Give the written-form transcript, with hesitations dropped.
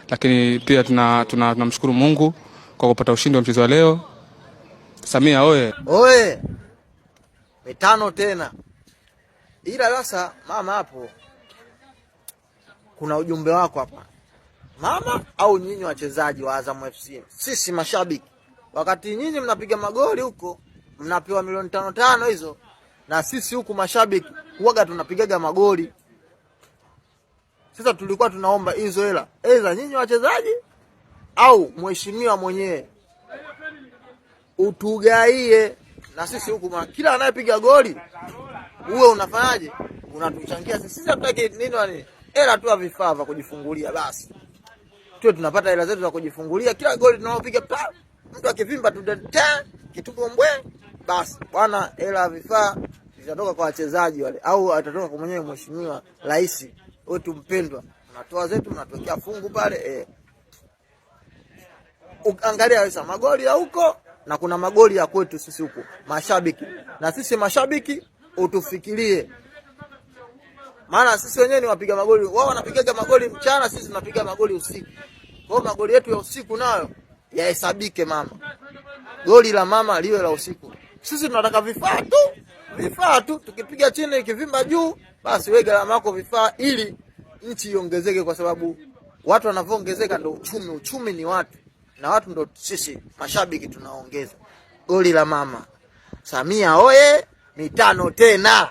lakini pia tunamshukuru Mungu kwa kupata ushindi wa mchezo wa leo. Samia oye! Oye! Mitano tena. Ila sasa mama, hapo kuna ujumbe wako hapa. Mama au nyinyi wachezaji wa Azam FC, sisi mashabiki, wakati nyinyi mnapiga magoli huko mnapewa milioni 5 hizo, na sisi huku mashabiki huaga tunapigaga magoli. Sasa tulikuwa tunaomba hizo hela aidha nyinyi wachezaji au mheshimiwa mwenyewe utugaie, na sisi huku kila anayepiga goli uwe unafanyaje, unatuchangia sisi. Sisi hatutaki nini wani hela tu, vifaa vya kujifungulia basi, tuwe tunapata hela zetu za kujifungulia. Kila goli tunalopiga mtu akivimba tu kitupo mbwe, basi bwana, hela vifaa zitatoka kwa wachezaji wale, au atatoka kwa mwenyewe mheshimiwa rais wetu mpendwa. Tunatoa zetu, tunatokea fungu pale Angalia sasa magoli ya huko na kuna magoli ya kwetu sisi huko mashabiki, na sisi mashabiki utufikirie, maana sisi wenyewe ni wapiga magoli. Wao wanapiga magoli mchana, sisi tunapiga magoli usiku. Kwa hiyo magoli yetu ya usiku nayo yahesabike mama, goli la mama liwe la usiku. Sisi tunataka vifaa tu, tukipiga chini ikivimba juu, basi wewe gharama yako vifaa, ili nchi iongezeke, kwa sababu watu wanavyoongezeka ndio uchumi ni watu, na watu ndio sisi mashabiki tunaongeza. Goli la mama. Samia oye! Mitano tena.